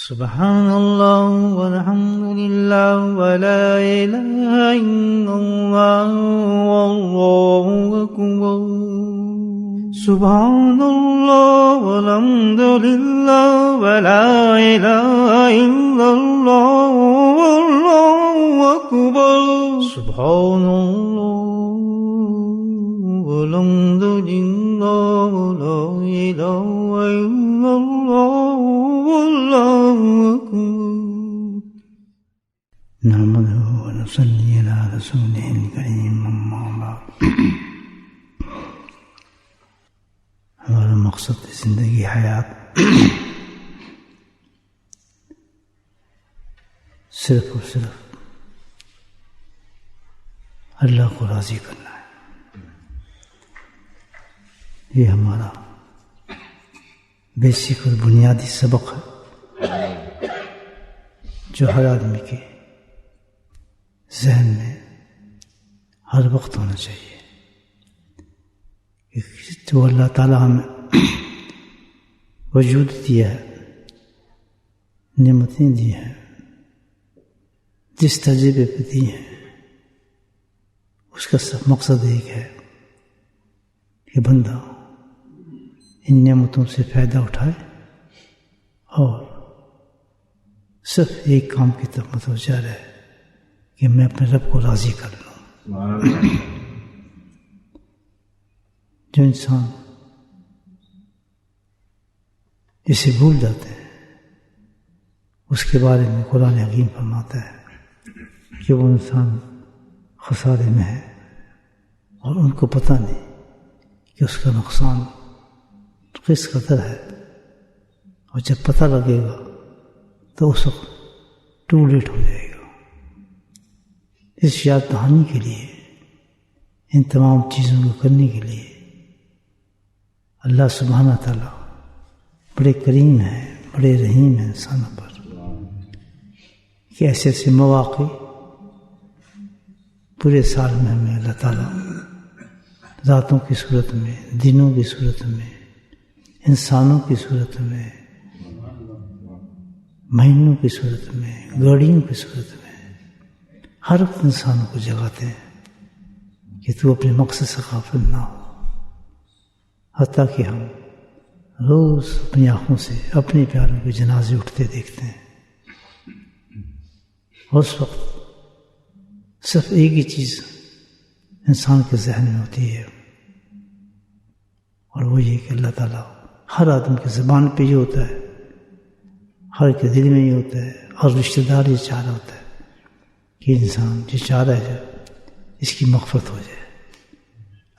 سبحان اللہ والحمد للہ ولا الہ الا اللہ واللہ اکبر سبحان اللہ والحمد للہ ولا الہ الا اللہ واللہ اکبر سبحان اللہ والحمد للہ ولا الہ الا اللہ واللہ اکبر نحمدہ ونصلی علی رسولہ الکریم اما بعد ہمارا مقصد زندگی حیات صرف اور صرف اللہ کو راضی کرنا ہے. یہ ہمارا بیسک اور بنیادی سبق ہے جو ہر آدمی کے ذہن میں ہر وقت ہونا چاہیے کہ جو اللہ تعالیٰ ہمیں وجود دیا ہے، نعمتیں دی ہیں، جس تجربے پہ دی ہیں، اس کا سب مقصد ایک ہے کہ بندہ ان نعمتوں سے فائدہ اٹھائے اور صرف ایک کام کی طرف متوجہ رہے کہ میں اپنے رب کو راضی کر لوں. جو انسان جسے بھول جاتے ہیں اس کے بارے میں قرآن حکیم فرماتا ہے کہ وہ انسان خسارے میں ہے اور ان کو پتہ نہیں کہ اس کا نقصان کس قدر ہے، اور جب پتہ لگے گا تو اس وقت ٹو لیٹ ہو جائے گا. اس یاد دہانی کے لیے، ان تمام چیزوں کو کرنے کے لیے اللہ سبحانہ تعالیٰ بڑے کریم ہیں، بڑے رحیم ہیں انسانوں پر کہ ایسے ایسے مواقع پورے سال میں ہمیں اللہ تعالیٰ راتوں کی صورت میں، دنوں کی صورت میں، انسانوں کی صورت میں، مہینوں کی صورت میں، گھڑیوں کی صورت میں ہر وقت انسانوں کو جگاتے ہیں کہ تو اپنے مقصد سے غافل نہ ہو. حتیٰ کہ ہم روز اپنی آنکھوں سے اپنے پیاروں کے جنازے اٹھتے دیکھتے ہیں. اس وقت صرف ایک ہی چیز انسان کے ذہن میں ہوتی ہے اور وہ یہ کہ اللہ تعالیٰ ہر آدمی کی زبان پہ یہ ہوتا ہے، ہر کے دل میں یہ ہوتا ہے، اور رشتہ دار یہ چاہ رہا ہوتا ہے کہ انسان یہ چاہ رہا ہے اس کی مغفرت ہو جائے،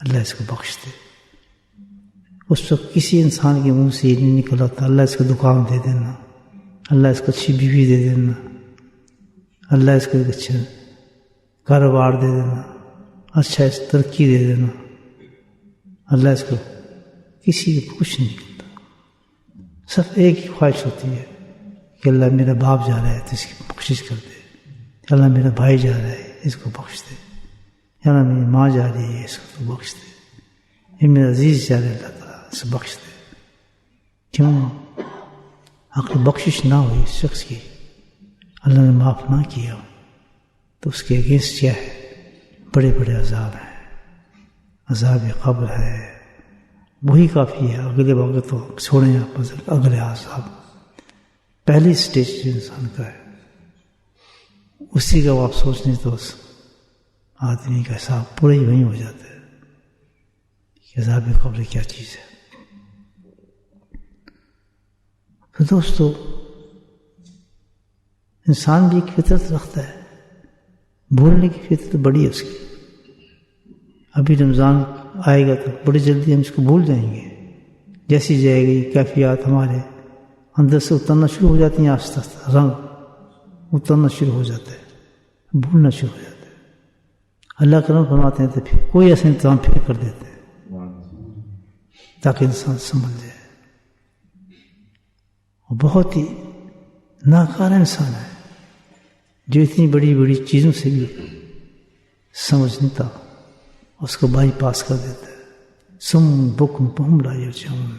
اللہ اس کو بخش دے. اس وقت کسی انسان کے منہ سے یہ نہیں نکل آتا اللہ اس کو دکان دے دینا، اللہ اس کو اچھی بیوی دے دینا، اللہ اس کو ایک اچھا کاروبار دے دینا، اچھا اس ترقی دے دینا. اللہ اس کو کسی کو کچھ نہیں کرتا. صرف ایک ہی خواہش ہوتی ہے کہ اللہ میرا باپ جا رہا ہے تو اس کی بخشش کر دے، اللہ میرا بھائی جا رہا ہے اس کو بخش دے، اللہ میری ماں جا رہی ہے اس کو تو بخش دے، یہ میرا عزیز جا رہا ہے اللہ تعالیٰ اسے بخش دے. کیوں اگر بخشش نہ ہوئی اس شخص کی، اللہ نے معاف نہ کیا تو اس کے اگینسٹ کیا ہے؟ بڑے بڑے عذاب ہیں، عذاب قبر ہے، وہی کافی ہے. اگلے وقت تو چھوڑیں آپ اگلے عذاب. پہلی سٹیج جو انسان کا ہے اسی کا آپ سوچنے تو اس آدمی کا حساب پورا ہی وہیں ہو جاتا ہے کہ عذاب قبر کیا چیز ہے. تو دوستو انسان بھی ایک فطرت رکھتا ہے، بھولنے کی فطرت بڑی ہے اس کی. ابھی رمضان آئے گا تو بڑی جلدی ہم اس کو بھول جائیں گے. جیسی جائے گی کیفیات ہمارے اندر سے اترنا شروع ہو جاتی ہیں، آہستہ آہستہ رنگ اترنا شروع ہو جاتا ہے، بھولنا شروع ہو جاتا ہے. اللہ کرم فرماتے ہیں تو پھر کوئی ایسا انتظام پھر کر دیتے ہیں تاکہ انسان سمجھ جائے. وہ بہت ہی ناکارہ انسان ہے جو اتنی بڑی بڑی چیزوں سے بھی سمجھ نہیں تھا، اس کو بائی پاس کر دیتا ہے. سم بکم بہم لا یرجعون.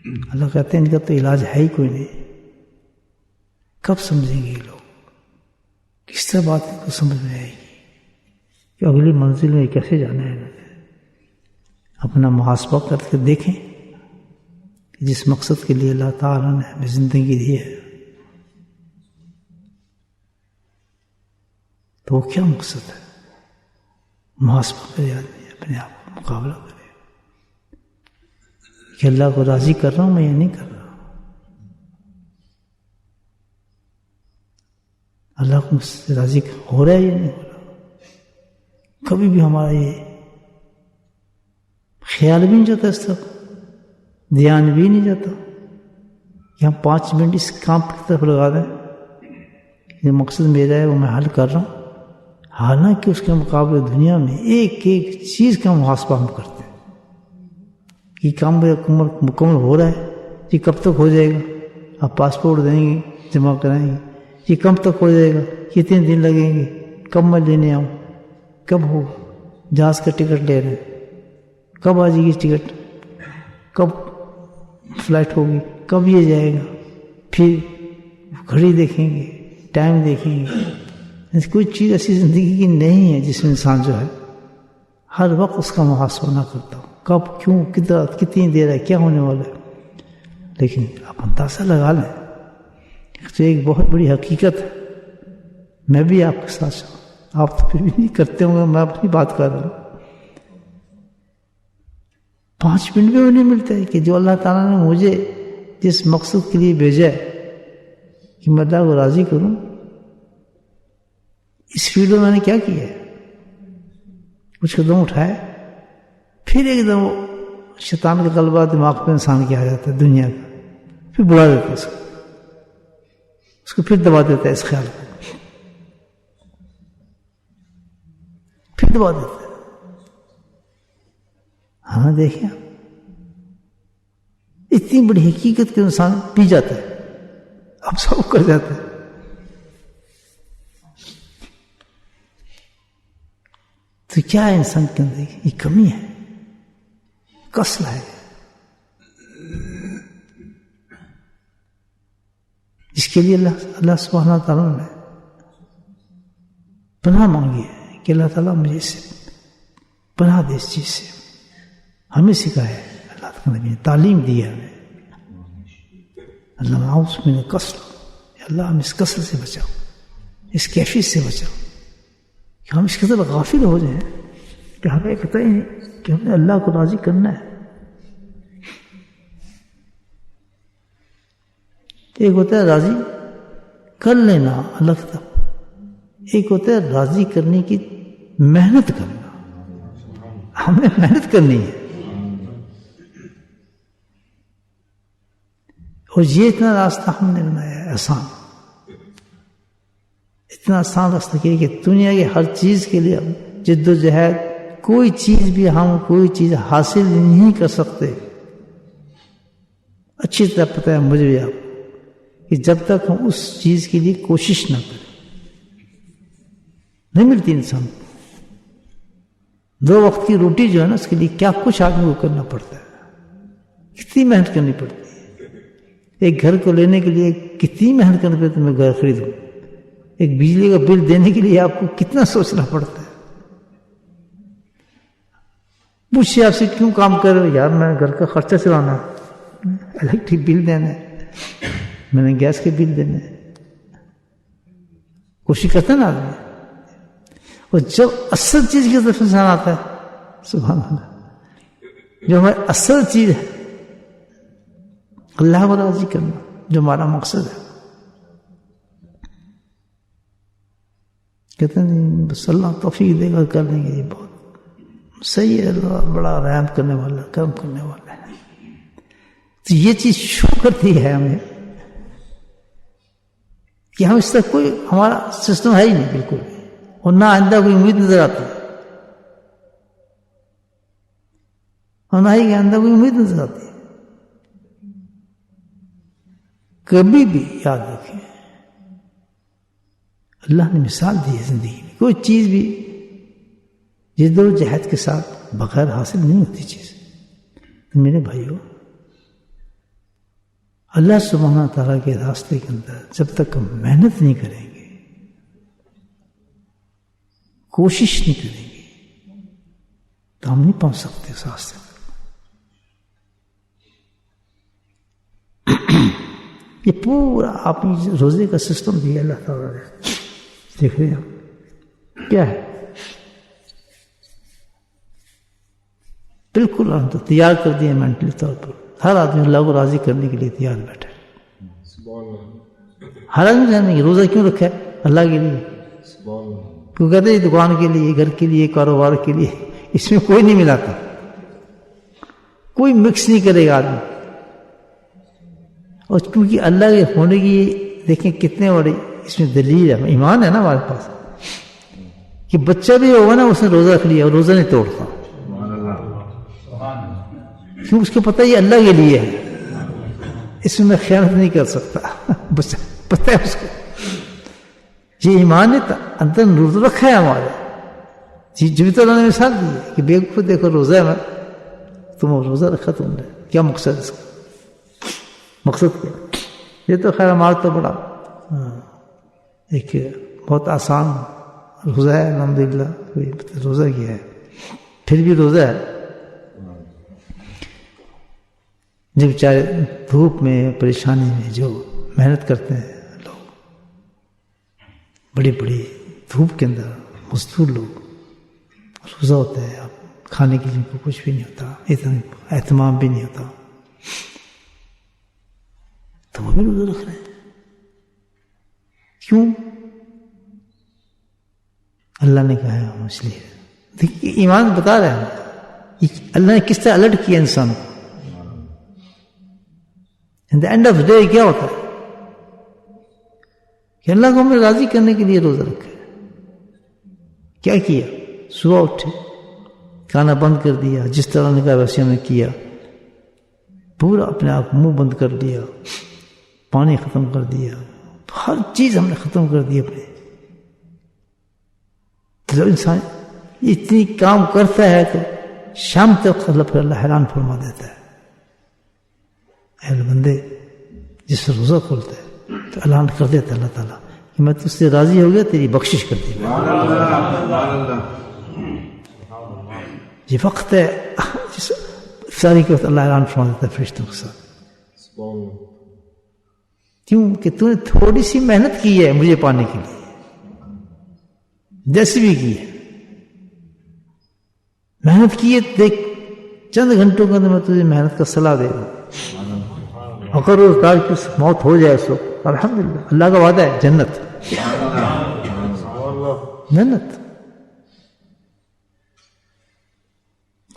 اللہ کہتے ہیں ان کا تو علاج ہے ہی کوئی نہیں. کب سمجھیں گے یہ لوگ؟ کس طرح بات کو سمجھ میں آئے گی کہ اگلی منزل میں کیسے جانا ہے؟ اپنا محاسبہ کر کے دیکھیں کہ جس مقصد کے لیے اللہ تعالیٰ نے ہمیں زندگی دی ہے تو وہ کیا مقصد ہے؟ محاسبہ کرے آدمی، اپنے آپ کو مقابلہ کرے کہ اللہ کو راضی کر رہا ہوں میں یا نہیں کر رہا ہوں، اللہ کو مجھ سے راضی ہو رہا ہے یا نہیں ہو رہا۔ کبھی بھی ہمارا یہ خیال بھی نہیں جاتا، اس طرف دھیان بھی نہیں جاتا کہ ہم 5 منٹ اس کام کی طرف لگا دیں، یہ مقصد میرا ہے وہ میں حل کر رہا ہوں، حالانکہ اس کے مقابلے دنیا میں ایک ایک چیز کا محاسبہ ہم کرتے ہیں کہ کام مکمل ہو رہا ہے، یہ کب تک ہو جائے گا، آپ پاسپورٹ دیں گے جمع کرائیں گے، یہ کب تک ہو جائے گا، کتنے دن لگیں گے، کب میں لینے آؤں، کب ہوگا، جہاز کا ٹکٹ لے رہے ہیں، کب آ جائے گی ٹکٹ، کب فلائٹ ہوگی، کب یہ جائے گا، پھر گھڑی دیکھیں گے، ٹائم دیکھیں گے۔ کوئی چیز ایسی زندگی کی نہیں ہے جس میں انسان جو ہے ہر وقت اس کا محاسبہ نہ کرتا ہو، کب، کیوں، کتنی دیر ہے، کیا ہونے والا ہے۔ لیکن آپ اندازہ لگا لیں تو ایک بہت بڑی حقیقت ہے، میں بھی آپ کے ساتھ ہوں، آپ تو پھر بھی نہیں کرتے ہوں گے، میں اپنی بات کر رہا ہوں۔ 5 منٹ بھی نہیں ملتا ہے کہ جو اللہ تعالیٰ نے مجھے جس مقصد کے لیے بھیجا ہے کہ میں اللہ کو راضی کروں، اس فیلڈ میں نے کیا کیا ہے؟ کچھ قدم اٹھائے، پھر ایک دم شیطان کا غلبہ دماغ پہ انسان کیا آ جاتا ہے دنیا کا، پھر بلا دیتا ہے اس کو پھر دبا دیتا ہے، اس خیال کو پھر دبا دیتا ہے۔ ہاں دیکھیں اتنی بڑی حقیقت کے انسان پی جاتا ہے، اب سب کر جاتا ہے۔ تو کیا ہے انسان کے اندر؟ یہ کمی ہے، کسل ہے، اس کے لیے اللہ سبحانہ تعالیٰ نے پناہ مانگی ہے کہ اللہ تعالیٰ مجھے اس سے پناہ دے، اس چیز سے ہمیں سکھایا ہے، اللہ تعالیٰ نے تعلیم دی ہے ہمیں، اللہ معاذ من الکسل، اللہ ہم اس کسل سے بچاؤ، اس کیفیت سے بچاؤ کہ ہم اس کے طرح غافل ہو جائیں کہ ہمیں پتہ ہی نہیں کہ ہم نے اللہ کو راضی کرنا ہے۔ ایک ہوتا ہے راضی کر لینا اللہ کی طرف، ایک ہوتا ہے راضی کرنے کی محنت کرنا، ہمیں محنت کرنی ہے، اور یہ اتنا راستہ ہم نے بنایا ہے آسان، اتنا آسان راستہ کہ دنیا کی ہر چیز کے لیے جد و جہد، کوئی چیز بھی ہم کوئی چیز حاصل نہیں کر سکتے، اچھی طرح پتہ ہے مجھے بھی آپ کہ جب تک ہم اس چیز کے لیے کوشش نہ کریں نہیں ملتی انسان کو۔ 2 وقت کی روٹی جو ہے نا، اس کے لیے کیا کچھ آدمی کو کرنا پڑتا ہے، کتنی محنت کرنی پڑتی ہے۔ ایک گھر کو لینے کے لیے کتنی محنت کرنی پڑتی ہے، میں گھر خریدوں، ایک بجلی کا بل دینے کے لیے آپ کو کتنا سوچنا پڑتا ہے۔ پوچھیے آپ سے کیوں کام کر رہے ہو؟ یار میں گھر کا خرچہ چلانا ہے، الیکٹرک بل دینا ہے، میں نے گیس کے بل دینے، کوشش کرتا ہے نا آدمی۔ اور جب اصل چیز کی طرف انسان آتا ہے، سبحان اللہ، جو ہماری اصل چیز ہے اللہ کو راضی کرنا، جو ہمارا مقصد ہے، کہتے ہیں بس اللہ توفیق دے گا کر لیں گے، یہ بہت صحیح ہے، اللہ بڑا رحم کرنے والا، کرم کرنے والا ہے۔ تو یہ چیز شو کرتی ہے ہمیں کہ ہم اس طرح کوئی ہمارا سسٹم ہے ہی نہیں بالکل، اور نہ آئندہ کوئی امید نظر آتی ہے، اور نہ ہی آئندہ کوئی امید نظر آتی ہے۔ کبھی بھی یاد رکھیں اللہ نے مثال دی ہے زندگی میں، کوئی چیز بھی جد و جہد کے ساتھ بغیر حاصل نہیں ہوتی چیز۔ تو میرے بھائیو، اللہ سبحانہ تعالیٰ کے راستے کے اندر جب تک ہم محنت نہیں کریں گے، کوشش نہیں کریں گے، تو ہم نہیں پہنچ سکتے اس راستے پر۔ یہ پورا آپ نے روزے کا سسٹم دیا اللہ تعالیٰ نے، دیکھ رہے ہیں کیا ہے، بالکل ہم تو تیار کر دیے مینٹلی طور پر۔ ہر آدمی اللہ کو راضی کرنے کے لیے تیار بیٹھا ہے، ہر آدمی جاننے کی روزہ کیوں رکھا ہے؟ اللہ کے لیے، کیوں کہتے ہیں دکان کے لیے، گھر کے لیے، کاروبار کے لیے، اس میں کوئی نہیں ملاتا، کوئی مکس نہیں کرے گا آدمی۔ اور کیونکہ اللہ کے ہونے کی دیکھیں کتنے بڑے اس میں دلیل ہے، ایمان ہے نا ہمارے پاس، کہ بچہ بھی ہوگا نا اس نے روزہ رکھ لیا اور روزہ نہیں توڑتا، کیوں اس کو پتہ یہ اللہ کے لیے ہے، اس میں خیانت نہیں کر سکتا، بچہ پتہ ہے اس کو، یہ ایمان ہے اندر روزہ رکھا ہے ہمارے، جب تو اللہ نے مثال دی ہے کہ بیوقوف دیکھو روزہ ہے، تم روزہ رکھا تم نے، کیا مقصد اس کا؟ مقصد کیا؟ یہ تو خیر ہمارا تو بڑا ایک بہت آسان روزہ ہے، الحمدللہ کوئی روزہ کیا ہے، پھر بھی روزہ ہے۔ جب چاہے دھوپ میں پریشانی میں جو محنت کرتے ہیں لوگ، بڑی بڑی دھوپ کے اندر مزدور لوگ، روزہ ہوتا ہے، اب کھانے کے لیے کچھ بھی نہیں ہوتا، اتنا اہتمام بھی نہیں ہوتا، تو وہ بھی روزہ رکھ رہے ہیں، کیوں؟ اللہ نے کہا ہے ہم اس لیے، دیکھیے ایمان بتا رہے ہیں اللہ نے کس طرح الرٹ کیا انسان کو۔ ان دا اینڈ آف ڈے کیا ہوتا ہے کہ اللہ کو ہم نے راضی کرنے کے لیے روزہ رکھا ہے۔ کیا کیا؟ صبح اٹھے، کھانا بند کر دیا، جس طرح نے کہا ویسے ہم نے کیا، پورا اپنے آپ منہ بند کر دیا، پانی ختم کر دیا، ہر چیز ہم نے ختم کر دی اپنے۔ جب انسان اتنی کام کرتا ہے تو شام تک اللہ حیران فرما دیتا ہے، اے بندے، جس سے روزہ کھولتا ہے تو اعلان کر دیتا ہے اللہ تعالیٰ کہ میں تجھ سے راضی ہو گیا، تیری بخشش کر دی۔ یہ وقت ہے ساری کے وقت اللہ اعلان فرما دیتا ہے فرشتوں کے ساتھ، کیوں کہ تو نے تھوڑی سی محنت کی ہے مجھے پانے کے لیے، جیسی بھی کی ہے محنت کی ہے، دیکھ چند گھنٹوں کے اندر میں تجھے محنت کا صلاح دے گا، اگر اس کار کی موت ہو جائے اس وقت الحمدللہ، اللہ کا وعدہ ہے جنت، جنت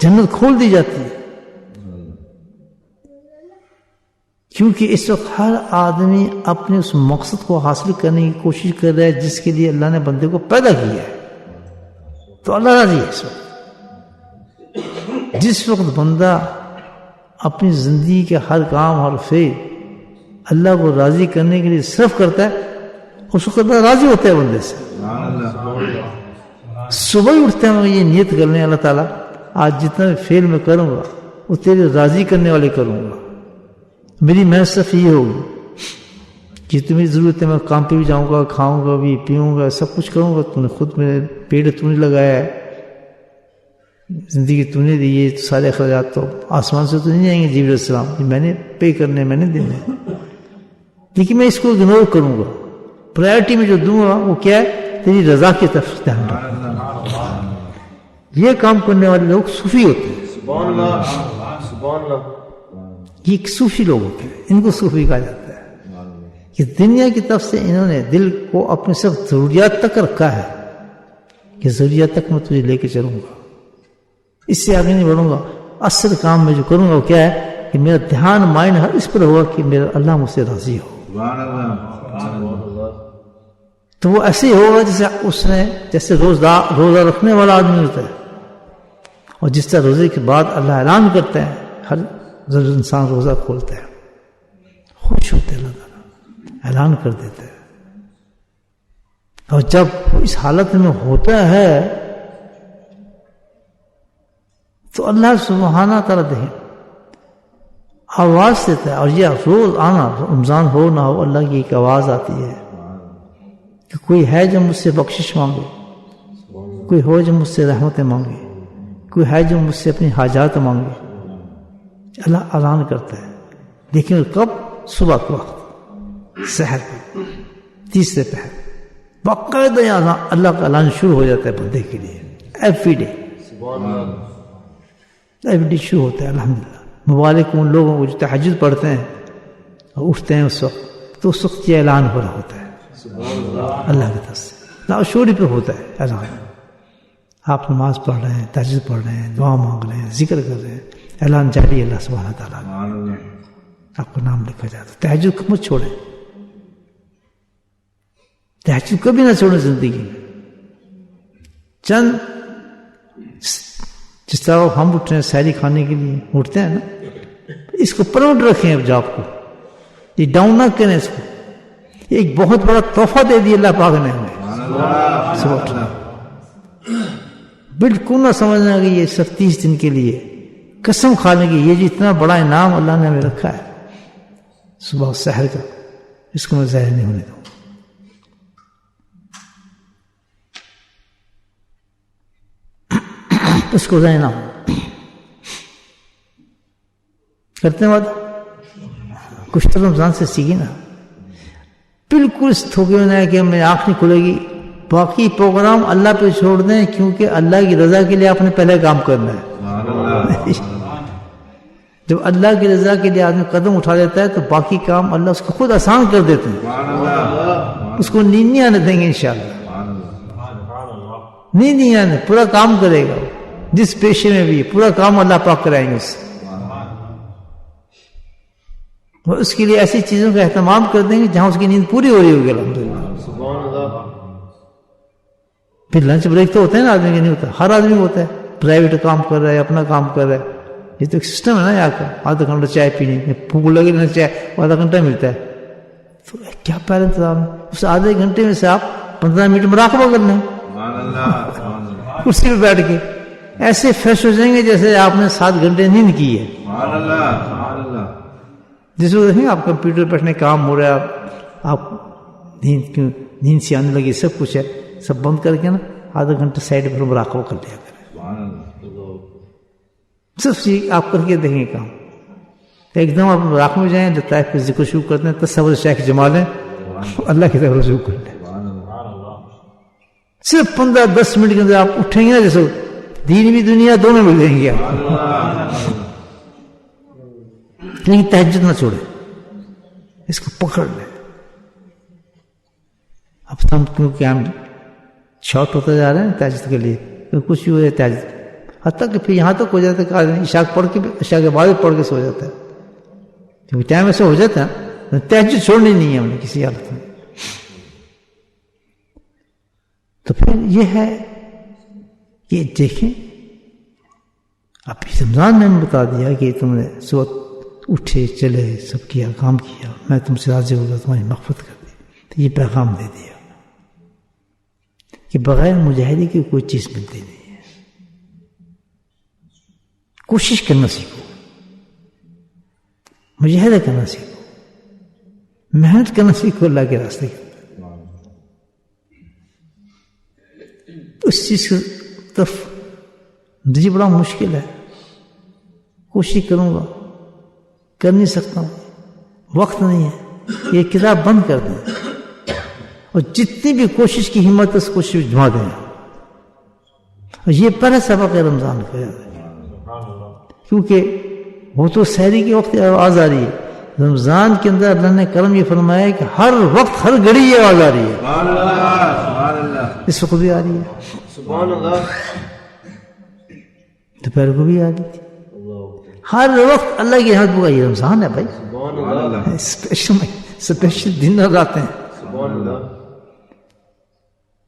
جنت کھول دی جاتی ہے، کیونکہ اس وقت ہر آدمی اپنے اس مقصد کو حاصل کرنے کی کوشش کر رہا ہے جس کے لیے اللہ نے بندے کو پیدا کیا ہے، تو اللہ راضی ہے اس وقت۔ جس وقت بندہ اپنی زندگی کے ہر کام اور فعل اللہ کو راضی کرنے کے لیے صرف کرتا ہے، اس وقت اللہ راضی ہوتا ہے بندے سے۔ صبح ہی اٹھتے ہیں یہ نیت کرنے اللہ تعالیٰ آج جتنا بھی فعل میں کروں گا وہ تیرے راضی کرنے والے کروں گا، میری محنت صرف یہ ہوگی کہ تمہیں ضرورت ہے، میں کام پہ بھی جاؤں گا، کھاؤں گا بھی، پیوں گا، سب کچھ کروں گا، تو نے خود میرے پیڑ تو نے لگایا ہے، زندگی تو نے دی ہے، سارے اخراجات تو آسمان سے تو نہیں آئیں گے، جبرائیل السلام میں نے پے کرنے، میں نے دینے، لیکن میں اس کو اگنور کروں گا، پرائرٹی میں جو دوں گا وہ کیا ہے؟ تیری رضا کی طرف دھیان رکھوں۔ یہ کام کرنے والے لوگ صوفی ہوتے ہیں، سبحان اللہ، سبحان اللہ، یہ ایک صوفی لوگ ہوتے ہیں، ان کو صوفی کہا جاتا ہے کہ دنیا کی طرف سے انہوں نے دل کو اپنے صرف ضروریات تک رکھا ہے کہ ضروریات تک میں تجھے لے کے چلوں گا، اس سے آگے نہیں بڑھوں گا، اصل کام میں جو کروں گا وہ کیا ہے کہ میرا دھیان مائنڈ ہر اس پر ہوگا کہ میرا اللہ مجھ سے راضی ہو۔ تو وہ ایسے ہی ہوگا جیسے اس نے جیسے روزہ رکھنے والا آدمی ہوتا ہے، اور جس طرح روزے کے بعد اللہ اعلان کرتا ہے، ہر انسان روزہ کھولتا ہے، خوش ہوتے اللہ تعالیٰ اعلان کر دیتا ہے، اور جب وہ اس حالت میں ہوتا ہے تو اللہ سبحانہ تعالیٰ دیکھیں آواز دیتا ہے. اور یہ روز آنا، رمضان ہو نہ ہو، اللہ کی ایک آواز آتی ہے کہ کوئی ہے جو مجھ سے بخشش مانگے، کوئی ہو جو مجھ سے رحمتیں مانگے، کوئی ہے جو مجھ سے اپنی حاجات مانگے. اللہ اعلان کرتا ہے. لیکن کب؟ صبح کے وقت، سحر کو، تیسرے پہر، باقاعدہ اللہ کا اعلان شروع ہو جاتا ہے بندے کے لیے. ایوری ڈے ایوری ڈے شروع ہوتا ہے. الحمدللہ مبارک ان لوگوں کو جو تہجد پڑھتے ہیں اور اٹھتے ہیں اس وقت، تو اس وقت یہ اعلان ہو رہا ہوتا ہے اللہ کی طرف سے. لاشعوری پہ ہوتا ہے اعلان. آپ نماز پڑھ رہے ہیں، تہجد پڑھ رہے ہیں، دعا مانگ رہے ہیں، ذکر کر رہے ہیں، اعلان جاری اللہ سبحانہ تعالیٰ کا، آپ کا نام لکھا جاتا ہے. تہجد کو مت چھوڑیں، تہجد کبھی نہ چھوڑیں زندگی میں. چند جس طرح ہم اٹھ رہے ہیں سحری کھانے کے لیے اٹھتے ہیں نا، اس کو پرمٹ رکھیں اب جاب کو، یہ ڈاؤن نہ کریں اس کو. ایک بہت بڑا تحفہ دے دیا اللہ پاک نے ہمیں صبح اٹھنا. بالکل نہ سمجھنا کہ یہ صرف 30 دن کے لیے، قسم کھانے کی یہ جو اتنا بڑا انعام اللہ نے ہمیں رکھا ہے صبح سحر کا، اس کو میں ظاہر نہیں ہونے دوں. اس کو ظاہر نہ ہو. کرتے ہیں وعدہ کچھ تو رمضان سے سیکھی نا. بالکل اس تھوکے میں نہ کہ میری آنکھ نہیں کھلے گی، باقی پروگرام اللہ پہ چھوڑ دیں، کیونکہ اللہ کی رضا کے لیے آپ نے پہلے کام کرنا ہے. جب اللہ کی رضا کے لیے آدمی قدم اٹھا دیتا ہے تو باقی کام اللہ اس کو خود آسان کر دیتے ہیں. اس کو نیند نہیں آنے دیں گے انشاءاللہ، نیند نہیں آنے، پورا کام کرے گا. جس پیشے میں بھی پورا کام اللہ پاک کرائیں گے اس سے. وہ اس کے لیے ایسی چیزوں کا اہتمام کر دیں گے جہاں اس کی نیند پوری ہو رہی ہوگی الحمدللہ. پھر لنچ بریک تو ہوتا ہے نا آدمی کا، نہیں ہوتا، ہر آدمی ہوتا ہے. پرائیویٹ کام کر رہا ہے، اپنا کام کر رہا ہے، یہ تو ایک سسٹم ہے نا یہاں کا. آدھا گھنٹہ چائے پینے میں بھوک لگے نا، چائے آدھا گھنٹہ ملتا ہے. تو کیا پہلا انتظام ہے؟ اس آدھے گھنٹے میں سے آپ 15 منٹ مراقبہ کر لیں کرسی پہ بیٹھ کے، ایسے فریش ہو جائیں گے جیسے آپ نے 7 گھنٹے نیند کی ہے. جس وقت دیکھیں آپ کمپیوٹر پہ بیٹھنے کام ہو رہا ہے، آپ نیند سے آنے لگی، سب کچھ ہے، سب بند کر کے نا آدھا گھنٹہ سائڈ پر مراقبہ کر لیا کریں. سب چیز آپ کر کے دیکھیں کام. ایک دم آپ مراقبے میں جائیں، لطائف پہ ذکر شروع کرتے ہیں، تصور شیخ جمال ہے، اللہ کی طرف رجوع کر لیں. صرف 15-10 منٹ کے اندر آپ اٹھیں گے نا، جیسے دین بھی دنیا دونوں مل جائیں گے آپ. لیکن تہجد نہ چھوڑیں، اس کو پکڑ لیں. اب ہم کیونکہ ہم شارٹ ہوتے جا رہے ہیں تہجد کے لیے، کچھ بھی ہو جائے تہجد، حتیٰ کہ پھر یہاں تک ہو جاتا ہے کہ آدمی عشاء پڑھ کے، عشاء کے بعد پڑھ کے سو جاتا ہے، کیونکہ ٹائم ایسا ہو جاتا ہے. تہجد چھوڑنی نہیں ہے ہم نے کسی حالت میں. تو پھر یہ ہے کہ دیکھیں، اب رمضان میں بتا دیا کہ تم نے صبح اٹھے، چلے، سب کیا، کام کیا، میں تم سے راضی ہو گیا، تمہاری مغفرت کر دی. تو یہ پیغام دے دیا کہ بغیر مجاہدے کی کوئی چیز ملتی نہیں ہے. کوشش کرنا سیکھو، مجاہدہ کرنا سیکھو، محنت کرنا سیکھو اللہ کے راستے کے. اس چیز کی طرف مجھے بڑا مشکل ہے، کوشش کروں گا، کر نہیں سکتا ہوں، وقت نہیں ہے. یہ کتاب بند کر دیں اور جتنی بھی کوشش کی ہمت اس کوشش میں جما دیں. اور یہ پہلا سبق ہے رمضان کا، کیونکہ وہ تو سحری کے وقت آواز آ رہی ہے. رمضان کے اندر اللہ نے کرم یہ فرمایا ہے کہ ہر وقت ہر گھڑی یہ آواز آ رہی ہے. اس وقت بھی آ رہی ہے، سبحان اللہ. دوپہر کو بھی آ رہی تھی، ہر وقت اللہ کی رحمت کا. یہ رمضان ہے بھائی، اسپیشل دن اور راتیں.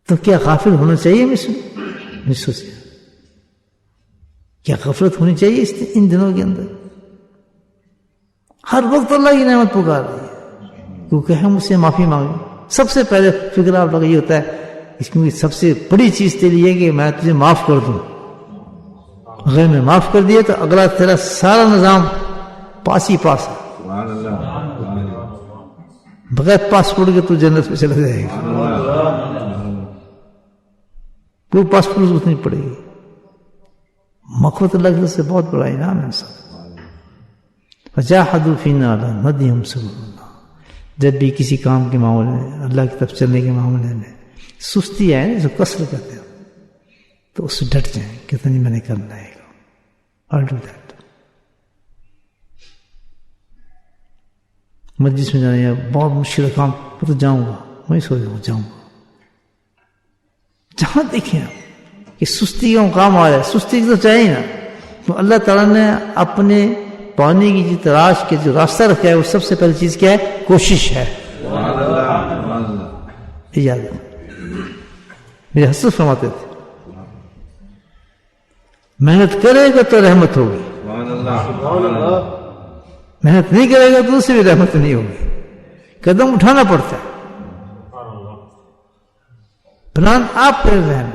تو کیا غافل ہونا چاہیے؟ میں سوچ کیا غفلت ہونی چاہیے ان دنوں کے اندر؟ ہر وقت اللہ کی نعمت پکار رہی ہے، کیونکہ ہم اس سے معافی مانگیں. سب سے پہلے فکر آپ لوگ یہ ہوتا ہے، اس میں سب سے بڑی چیز تیری یہ کہ میں تجھے معاف کر دوں. اگر میں معاف کر دیا تو اگلا تیرا سارا نظام پاس ہی پاس ہے. سبحان اللہ. بغیر پاسپورٹ کے تو جنت میں چلا جائے گا. کوئی پاسپورٹ ضرورت نہیں پڑے گی. مغفرت اللہ کی طرف سے بہت بڑا انعام ہے سب. وجاہدوا فینا لنہدیہم سبلنا. جب بھی کسی کام کے معاملے میں, اللہ کی طرف چلنے کے معاملے میں سستی آئے جو کسر کرتے ہیں, تو اس سے ڈٹ جائیں کہ نہیں میں نے کرنا ہے. I'll do that. مجلس میں جانا ہے بہت مشکل کام, میں تو جاؤں گا, میں سوچ رہا ہوں جاؤں گا. جہاں دیکھیں کہ سستی کا کام آ رہا ہے, سستی تو چاہیے نا. تو اللہ تعالیٰ نے اپنے پانے کی جو تلاش کے جو راستہ رکھا ہے, وہ سب سے پہلی چیز کیا ہے؟ کوشش ہے. اجازت میرے حضرت فرماتے تھے محنت کرے گا تو رحمت ہوگی, محنت نہیں کرے گا تو اس سے بھی رحمت نہیں ہوگی. قدم اٹھانا پڑتا ہے, پلان آپ کر رہے ہیں.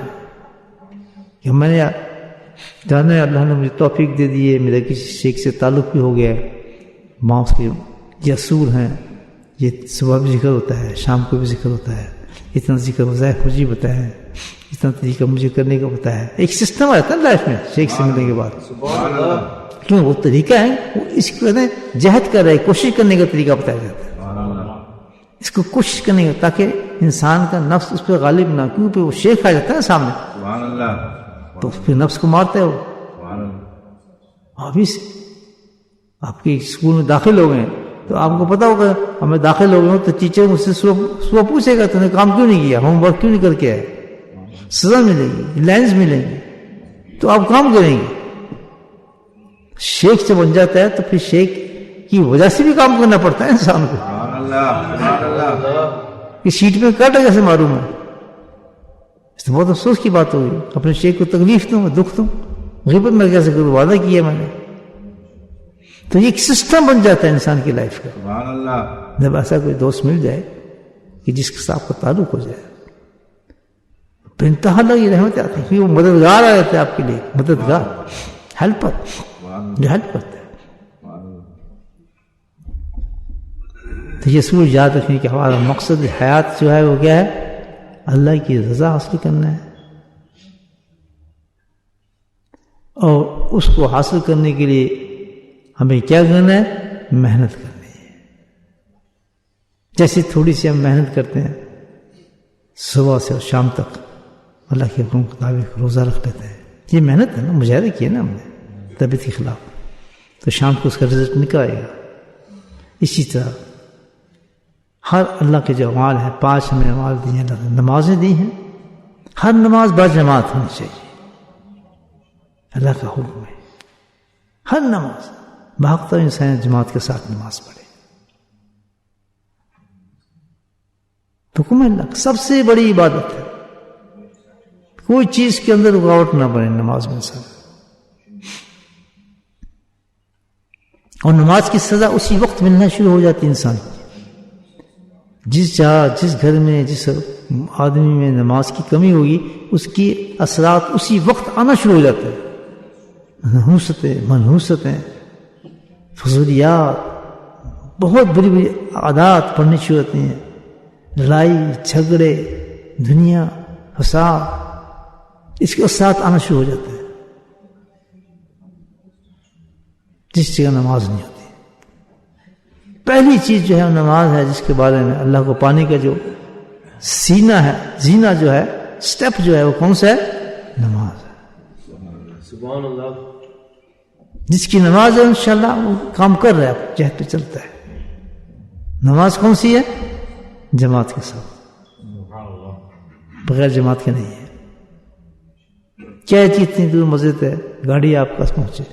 کہ میں نے جانا ہے, اللہ نے مجھے توفیق دے دی ہے, میرا کسی شیخ سے تعلق بھی ہو گیا ہے, ماں اس کے یہ اصول ہیں, یہ صبح بھی ذکر ہوتا ہے, شام کو بھی ذکر ہوتا ہے, اتنا ذکر وظائف مجھے بتایا ہے, اتنا طریقہ مجھے کرنے کا بتایا ہے. ایک سسٹم آتا ہے لائف میں شیخ سے ملنے کے بعد. کیوں وہ طریقہ ہے, وہ اس کو جہد کر رہے, کوشش کرنے کا طریقہ بتایا جاتا ہے. اس کو کوشش کرنے کا, تاکہ انسان کا نفس اس پہ غالب نہ, کیونکہ وہ شیخ آ جاتا ہے سامنے تو پھر نفس کو مارتا ہے وہ. ابھی آپ کے اسکول میں داخل ہو گئے تو آپ کو پتا ہوگا, ہمیں داخل ہو گئے ہوں تو ٹیچر مجھ سے صبح پوچھے گا تو نے کام کیوں نہیں کیا, ہوم ورک کیوں نہیں کر کے آئے, سزا ملے گی, لائنز ملیں گی, تو آپ کام کریں گے. شیخ سے بن جاتا ہے تو پھر شیخ کی وجہ سے بھی کام کرنا پڑتا ہے انسان کو. کہ سیٹ میں کاٹا کیسے معلوم ہے, اس تو بہت افسوس کی بات ہوگی. اپنے شیخ کو تکلیف دوں, دکھ دوں, غیبت میں کیسے کروں, وعدہ کیا میں نے. تو یہ ایک سسٹم بن جاتا ہے انسان کی لائف کا. جب ایسا کوئی دوست مل جائے کہ جس کے ساتھ آپ کا تعلق ہو جائے, بے انتہا اللہ کی رحمت آتی ہے. وہ مددگار آ جاتا ہے آپ کے لیے, مددگار, ہیلپر, جو ہیلپ کرتا ہے. تو یہ سوچ یاد رکھنے کہ ہمارا مقصد حیات جو ہے وہ کیا ہے؟ اللہ کی رضا حاصل کرنا ہے, اور اس کو حاصل کرنے کے لیے ہمیں کیا کرنا ہے؟ محنت کرنی ہے. جیسے تھوڑی سی ہم محنت کرتے ہیں صبح سے اور شام تک, اللہ کے حکم کے مطابق روزہ رکھ لیتے ہیں, یہ محنت ہے نا, مجاہدہ کیا نا ہم نے طبیعت کے خلاف, تو شام کو اس کا رزلٹ نکل آئے گا. اسی طرح ہر اللہ کے جو اعمال ہیں, 5 ہمیں اعمال دی ہیں, نمازیں دی ہیں, ہر نماز باجماعت ہونی چاہیے. اللہ کا حکم ہے ہر نماز بھاگتا انسان جماعت کے ساتھ نماز پڑھے. حکم ہے اللہ, سب سے بڑی عبادت ہے. کوئی چیز کے اندر رکاوٹ نہ بنے نماز میں انسان. اور نماز کی سزا اسی وقت ملنا شروع ہو جاتی ہے انسان کی. جس جہاں, جس گھر میں, جس آدمی میں نماز کی کمی ہوگی, اس کی اثرات اسی وقت آنا شروع ہو جاتے ہیں. نحوستیں, منحوستیں, فضولیات, بہت بڑی بڑی عادات پڑھنی شروع ہوتی ہیں. لڑائی جھگڑے, دنیا, فساد, اس کے اثرات آنا شروع ہو جاتے ہیں جس جگہ نماز نہیں ہوتی. پہلی چیز جو ہے نماز ہے, جس کے بارے میں اللہ کو پانے کا جو سینہ ہے, زینہ جو ہے, سٹیپ جو ہے, وہ کون سا ہے؟ نماز ہے. سبحان اللہ. جس کی نماز ہے انشاءاللہ وہ کام کر رہا ہے, جہد پہ چلتا ہے. نماز کون سی ہے؟ جماعت کے ساتھ, بغیر جماعت کے نہیں ہے. کیا اتنی دور مسجد ہے, گاڑی آپ کے پاس پہنچے,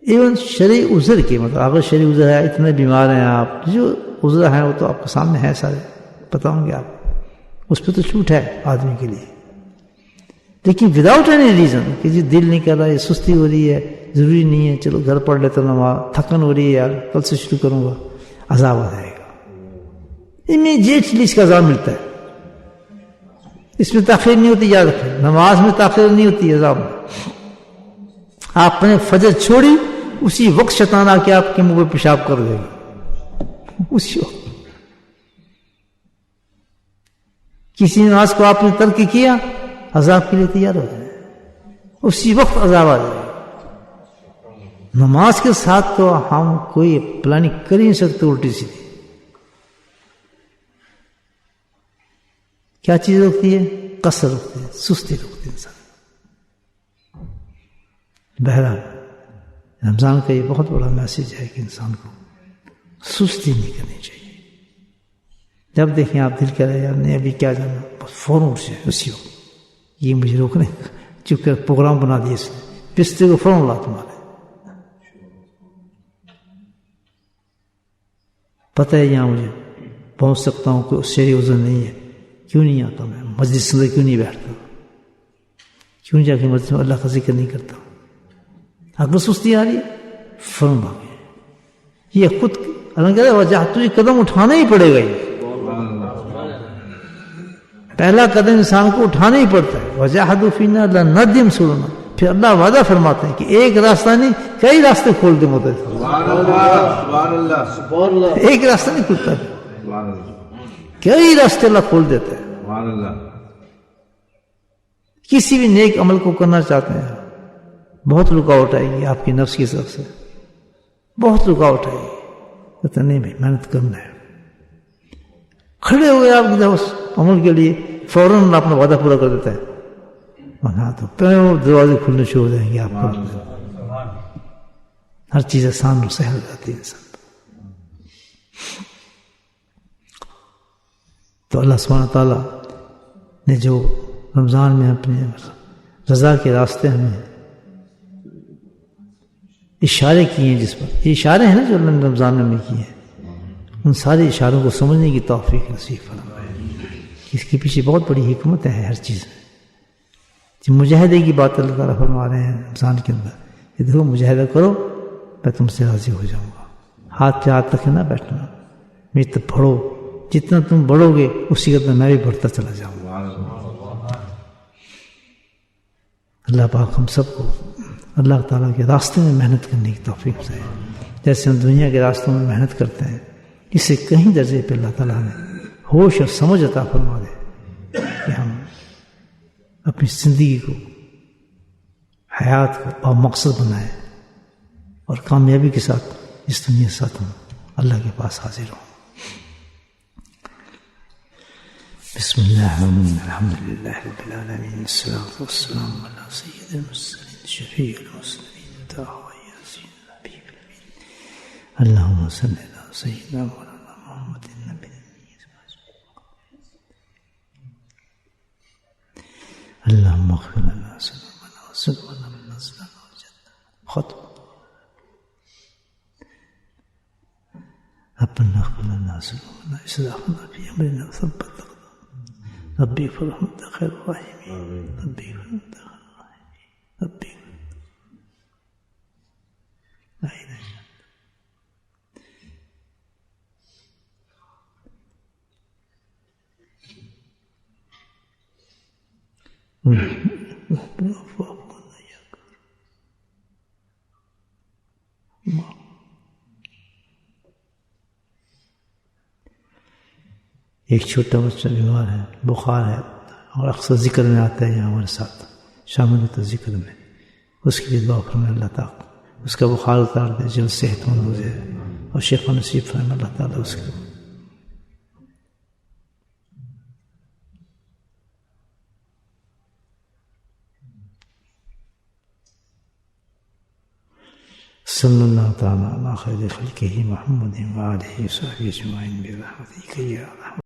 ایون شرعی عذر کے, مطلب اگر شرعی عذر ہے, اتنے بیمار ہیں آپ, جو عذر ہیں وہ تو آپ کے سامنے ہے سارے, پتہ ہوں گے آپ, اس پہ تو چھوٹ ہے آدمی کے لیے. لیکن وداؤٹ اینی ریزن کہ جی دل نہیں کر رہا, یہ سستی ہو رہی ہے, ضروری نہیں ہے, چلو گھر پڑھ لیتا ہوں نماز, تھکن ہو رہی ہے یار, کل سے شروع کروں گا, عذاب آ جائے گا. امیڈیٹلی اس کا عذاب ملتا ہے. اس میں تاخیر نہیں ہوتی, یاد رکھیں, نماز میں تاخیر نہیں ہوتی, عذاب میں. آپ نے فجر چھوڑی, اسی وقت شیطان آ کے آپ کے منہ پہ پیشاب کر دے گا، اسی وقت۔ کسی نماز کو آپ نے ترک کیا، عذاب کے لیے تیار ہو جائے، اسی وقت عذاب آ جائے۔ نماز کے ساتھ تو ہم کوئی پلاننگ کر ہی نہیں سکتے الٹی سیدھی۔ کیا چیز روکتی ہے؟ قصر روکتی ہے، سستی روکتی ہے انسان۔ بہرحال رمضان کا یہ بہت بڑا میسج ہے کہ انسان کو سستی نہیں کرنی چاہیے۔ جب دیکھیں آپ دل کہہ رہے یار نہیں ابھی کیا جانا، بس فوراً اٹھ جائے اسی وقت، یہ مجھے روکنے چونکہ پروگرام بنا دیا اس نے، بستر کو فوراً لات مارے۔ پتہ ہے یہاں مجھے پہنچ سکتا ہوں، کوئی شہری عذر نہیں ہے، کیوں نہیں آتا میں مسجد سے کیوں نہیں بیٹھتا، کیوں جا کے مسجد میں اللہ کا ذکر نہیں کرتا؟ اگر سستی آ رہی ہے فوراً بھاگے۔ یہ خود اللہ کہہ رہا ہے وجہ تجھے قدم اٹھانا ہی پڑے گا، یہ پہلا قدم انسان کو اٹھانا ہی پڑتا ہے۔ وجاہدوا فینا لنہدیہم سبلنا، پھر اللہ وعدہ فرماتے ہیں کہ ایک راستہ نہیں کئی راستے کھول دیں مدد۔ ایک راستہ نہیں کھلتا، کئی راستے اللہ کھول دیتا ہے۔ کسی بھی نیک عمل کو کرنا چاہتے ہیں بہت رکاوٹ آئے گی آپ کی نفس کی طرف سے، بہت رکاوٹ آئے گی، کہتے نہیں بھائی محنت کرنا ہے، کھڑے ہوئے آپ کی اس عمل کے لیے فوراً اپنا وعدہ پورا کر دیتا ہے، ورنہ تو پہلے دروازے کھلنے شروع ہو جائیں گے آپ کو، ہر چیز آسان اور سہل جاتی ہے انسان۔ تو اللہ سبحانہ تعالیٰ نے جو رمضان میں اپنے رضا کے راستے ہمیں اشارے کیے ہیں، جس پر یہ اشارے ہیں نا جو اللہ نے رمضان میں ہمیں کیے ہیں، ان سارے اشاروں کو سمجھنے کی توفیق نصیب فرمائے۔ اس کے پیچھے بہت بڑی حکمت ہے ہر چیز میں۔ جو مجاہدے کی بات اللہ تعالیٰ فرما رہے ہیں رمضان کے اندر، یہ دیکھو مجاہدہ کرو میں تم سے راضی ہو جاؤں گا، ہاتھ پہ ہاتھ رکھے نہ بیٹھنا، میری طرف بڑھو، جتنا تم بڑھو گے اسی قدر میں بھی بڑھتا چلا جاؤں گا۔ اللہ پاک ہم سب کو اللہ تعالیٰ کے راستے میں محنت کرنے کی توفیق دے۔ جیسے ہم دنیا کے راستوں میں محنت کرتے ہیں، اس سے کہیں درجے پہ اللہ تعالیٰ نے ہوش اور سمجھ عطا فرما دے کہ ہم اپنی زندگی کو، حیات کو بامقصد بنائیں اور کامیابی کے ساتھ اس دنیا کے ساتھ ہم اللہ کے پاس حاضر ہوں۔ بسم اللہ الرحمن الرحیم، الحمد للہ رب العالمین، الصلاۃ والسلام علی سید المرسلین شفیع المسلمین طه یاسین نبی الامین، اللہم صلی علی سیدنا مولانا محمد النبی الامین، اللہم اغفر لنا ذنوبنا وذنوبنا من نزلنا وجدنا ختم، ربنا اغفر لنا ذنوبنا اسرافنا فی امرنا وثبت اقدامنا، ربی فرحمت خیر الراحمین، ربی فرحمت خیر الراحمین، ربی لا الہ الا ایک چھوٹا بچہ بیمار ہے، بخار ہے، اور اکثر ذکر میں آتا ہے یہاں ہمارے ساتھ شامل ہوتا ہے ذکر میں، اس کے لیے دعا فرمائے اللہ تعالیٰ اس کا بخار اتار دے، جلد صحت مند ہو جائے اور شفا نصیب فرمائے اللہ تعالیٰ اس کو۔ صلی اللہ تعالیٰ علی خیر خلقہ محمد وآلہ وصحبہ اجمعین برحمتک یا ارحم